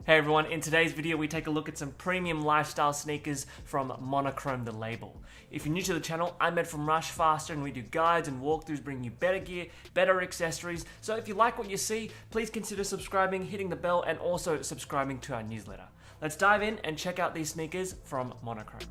Hey everyone, in today's video we take a look at some premium lifestyle sneakers from Monochrome, the label. If you're new to the channel, I'm Ed from Rushfaster and we do guides and walkthroughs bringing you better gear, better accessories. So if you like what you see, please consider subscribing, hitting the bell and also subscribing to our newsletter. Let's dive in and check out these sneakers from Monochrome.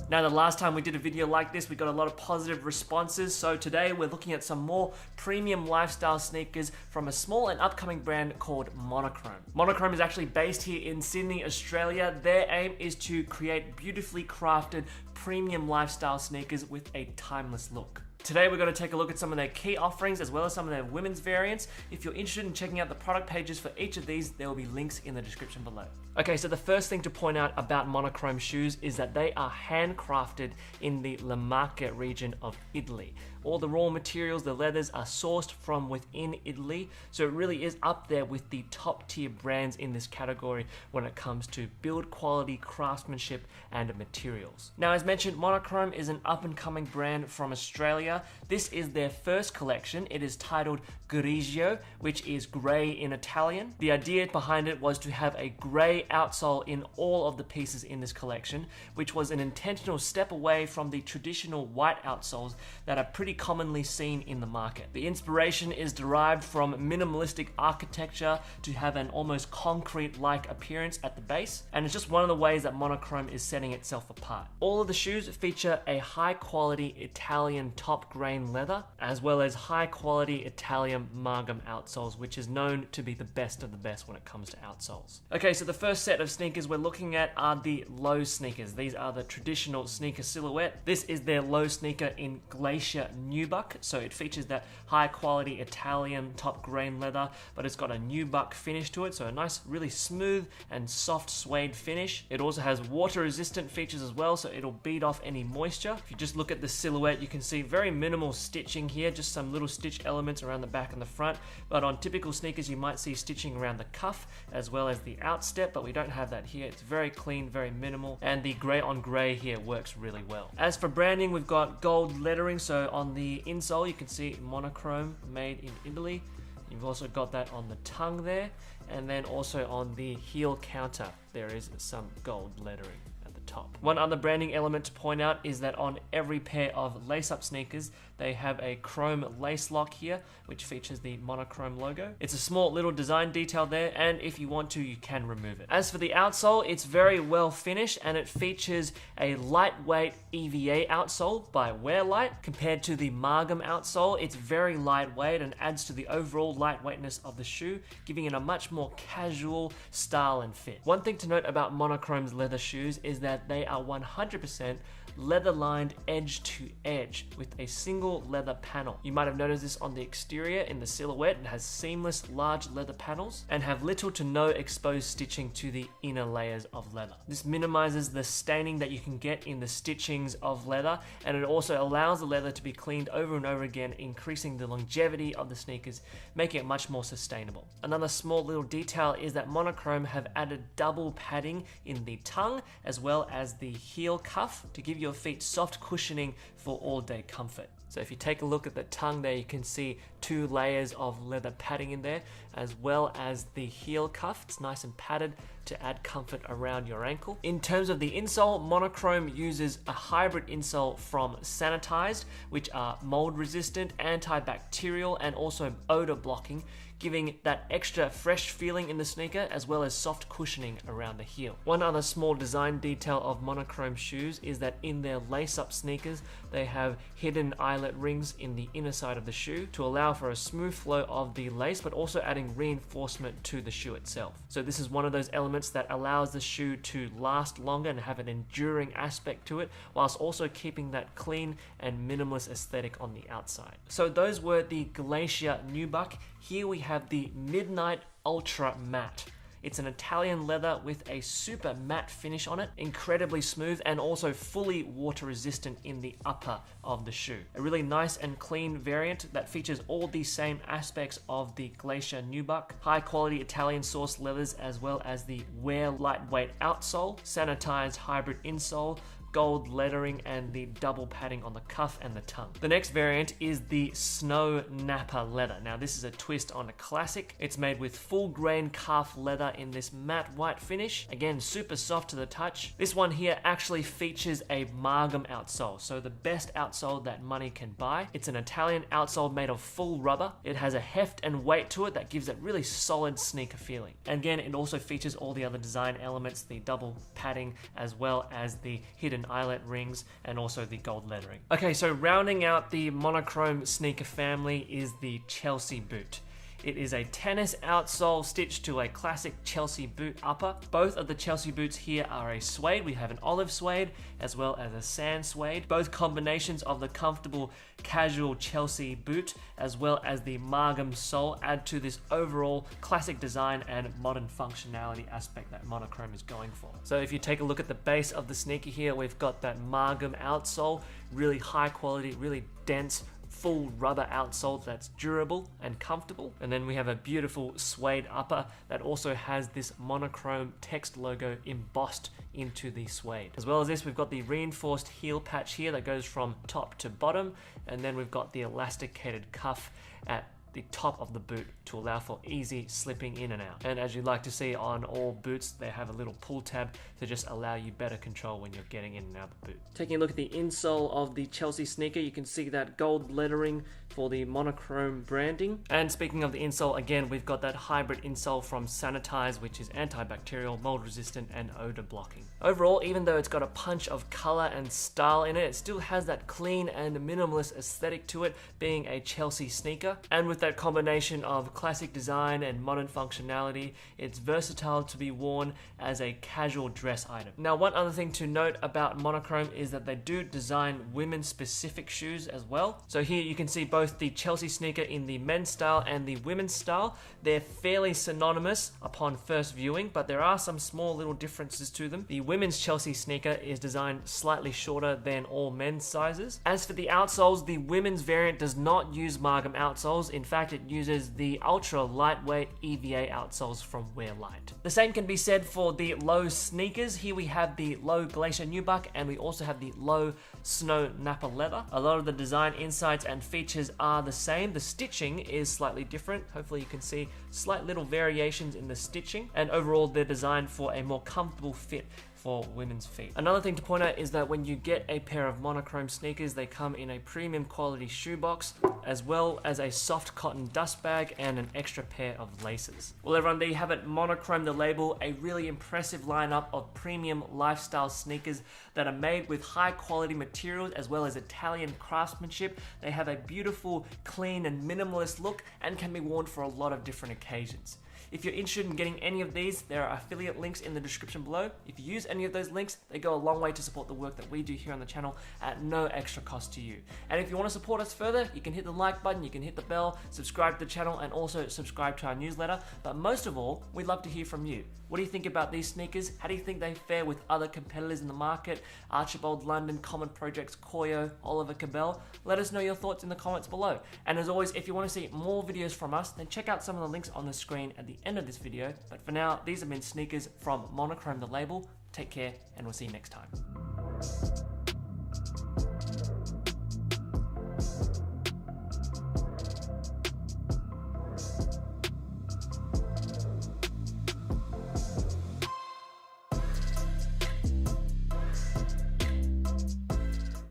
Now, the last time we did a video like this, we got a lot of positive responses. So today we're looking at some more premium lifestyle sneakers from a small and upcoming brand called Monochrome. Monochrome is actually based here in Sydney, Australia. Their aim is to create beautifully crafted premium lifestyle sneakers with a timeless look. Today we're going to take a look at some of their key offerings as well as some of their women's variants. If you're interested in checking out the product pages for each of these, there will be links in the description below. Okay, so the first thing to point out about Monochrome shoes is that they are handcrafted in the La Marca region of Italy. All the raw materials, the leathers, are sourced from within Italy, so it really is up there with the top tier brands in this category when it comes to build quality, craftsmanship, and materials. Now, as mentioned, Monochrome is an up and coming brand from Australia. This is their first collection. It is titled Grigio, which is grey in Italian. The idea behind it was to have a grey outsole in all of the pieces in this collection, which was an intentional step away from the traditional white outsoles that are pretty commonly seen in the market. The inspiration is derived from minimalistic architecture to have an almost concrete-like appearance at the base, and it's just one of the ways that Monochrome is setting itself apart. All of the shoes feature a high-quality Italian top grain leather, as well as high-quality Italian Monochrome outsoles, which is known to be the best of the best when it comes to outsoles. Okay, so the first set of sneakers we're looking at are the low sneakers. These are the traditional sneaker silhouette. This is their low sneaker in Glacier Nubuck, so it features that high-quality Italian top grain leather, but it's got a nubuck finish to it, so a nice, really smooth and soft suede finish. It also has water-resistant features as well, so it'll beat off any moisture. If you just look at the silhouette, you can see very minimal stitching here, just some little stitch elements around the back and the front, but on typical sneakers you might see stitching around the cuff as well as the outstep, but we don't have that here. It's very clean, very minimal, and the grey on grey here works really well. As for branding, we've got gold lettering, so on the insole you can see Monochrome made in Italy. You've also got that on the tongue there, and then also on the heel counter there is some gold lettering at the top. One other branding element to point out is that on every pair of lace-up sneakers they have a chrome lace lock here, which features the Monochrome logo. It's a small little design detail there, and if you want to, you can remove it. As for the outsole, it's very well finished, and it features a lightweight EVA outsole by Wearlight. Compared to the Monochrome outsole, it's very lightweight and adds to the overall lightweightness of the shoe, giving it a much more casual style and fit. One thing to note about Monochrome's leather shoes is that they are 100% leather lined edge to edge with a single leather panel. You might have noticed this on the exterior in the silhouette. It has seamless large leather panels and have little to no exposed stitching to the inner layers of leather. This minimizes the staining that you can get in the stitchings of leather, and it also allows the leather to be cleaned over and over again, increasing the longevity of the sneakers, making it much more sustainable. Another small little detail is that Monochrome have added double padding in the tongue as well as the heel cuff to give your feet soft cushioning for all-day comfort. So if you take a look at the tongue there, you can see 2 layers of leather padding in there, as well as the heel cuff. It's nice and padded to add comfort around your ankle. In terms of the insole, Monochrome uses a hybrid insole from Sanitized, which are mold resistant, antibacterial, and also odor blocking, giving that extra fresh feeling in the sneaker as well as soft cushioning around the heel. One other small design detail of Monochrome shoes is that in their lace-up sneakers they have hidden eyelet rings in the inner side of the shoe to allow for a smooth flow of the lace, but also adding reinforcement to the shoe itself. So this is one of those elements that allows the shoe to last longer and have an enduring aspect to it, whilst also keeping that clean and minimalist aesthetic on the outside. So those were the Glacier Nubuck. Here we have the Midnight Ultra Matte. It's an Italian leather with a super matte finish on it, incredibly smooth and also fully water resistant in the upper of the shoe. A really nice and clean variant that features all the same aspects of the Glacier Nubuck, high quality Italian sourced leathers as well as the Wear lightweight outsole, sanitized hybrid insole, gold lettering and the double padding on the cuff and the tongue. The next variant is the Snow Nappa leather. Now this is a twist on a classic. It's made with full grain calf leather in this matte white finish. Again, super soft to the touch. This one here actually features a Margam outsole, so the best outsole that money can buy. It's an Italian outsole made of full rubber. It has a heft and weight to it that gives it really solid sneaker feeling. And again, it also features all the other design elements, the double padding as well as the hidden eyelet rings and also the gold lettering. Okay, so rounding out the monochrome sneaker family is the Chelsea boot. It is a tennis outsole stitched to a classic Chelsea boot upper. Both of the Chelsea boots here are a suede. We have an olive suede as well as a sand suede. Both combinations of the comfortable casual Chelsea boot as well as the Margam sole add to this overall classic design and modern functionality aspect that Monochrome is going for. So if you take a look at the base of the sneaker here, we've got that Margam outsole, really high quality, really dense, full rubber outsole that's durable and comfortable. And then we have a beautiful suede upper that also has this monochrome text logo embossed into the suede. As well as this, we've got the reinforced heel patch here that goes from top to bottom. And then we've got the elasticated cuff at the top of the boot to allow for easy slipping in and out. And as you like to see on all boots, they have a little pull tab to just allow you better control when you're getting in and out of the boot. Taking a look at the insole of the Chelsea sneaker, you can see that gold lettering for the monochrome branding. And speaking of the insole, again, we've got that hybrid insole from Sanitize, which is antibacterial, mold resistant, and odor blocking. Overall, even though it's got a punch of color and style in it, it still has that clean and minimalist aesthetic to it, being a Chelsea sneaker. And with that combination of classic design and modern functionality, it's versatile to be worn as a casual dress item. Now, one other thing to note about Monochrome is that they do design women's specific shoes as well. So here you can see both the Chelsea sneaker in the men's style and the women's style. They're fairly synonymous upon first viewing, but there are some small little differences to them. The women's Chelsea sneaker is designed slightly shorter than all men's sizes. As for the outsoles, the women's variant does not use Margam outsoles. In fact, it uses the ultra lightweight EVA outsoles from Wearlight. The same can be said for the low sneakers. Here we have the low Glacier Nubuck and we also have the low Snow Nappa leather. A lot of the design insights and features are the same. The stitching is slightly different. Hopefully you can see slight little variations in the stitching, and overall they're designed for a more comfortable fit for women's feet. Another thing to point out is that when you get a pair of monochrome sneakers, they come in a premium quality shoebox, as well as a soft cotton dust bag and an extra pair of laces. Well everyone, there you have it, Monochrome the label, a really impressive lineup of premium lifestyle sneakers that are made with high quality materials as well as Italian craftsmanship. They have a beautiful, clean and minimalist look and can be worn for a lot of different occasions. If you're interested in getting any of these, there are affiliate links in the description below. If you use any of those links, they go a long way to support the work that we do here on the channel at no extra cost to you. And if you want to support us further, you can hit the like button, you can hit the bell, subscribe to the channel, and also subscribe to our newsletter. But most of all, we'd love to hear from you. What do you think about these sneakers? How do you think they fare with other competitors in the market? Archibald London, Common Projects, Koyo, Oliver Cabell? Let us know your thoughts in the comments below. And as always, if you want to see more videos from us, then check out some of the links on the screen at the end of this video. But for now, these have been sneakers from Monochrome the label. Take care, and we'll see you next time.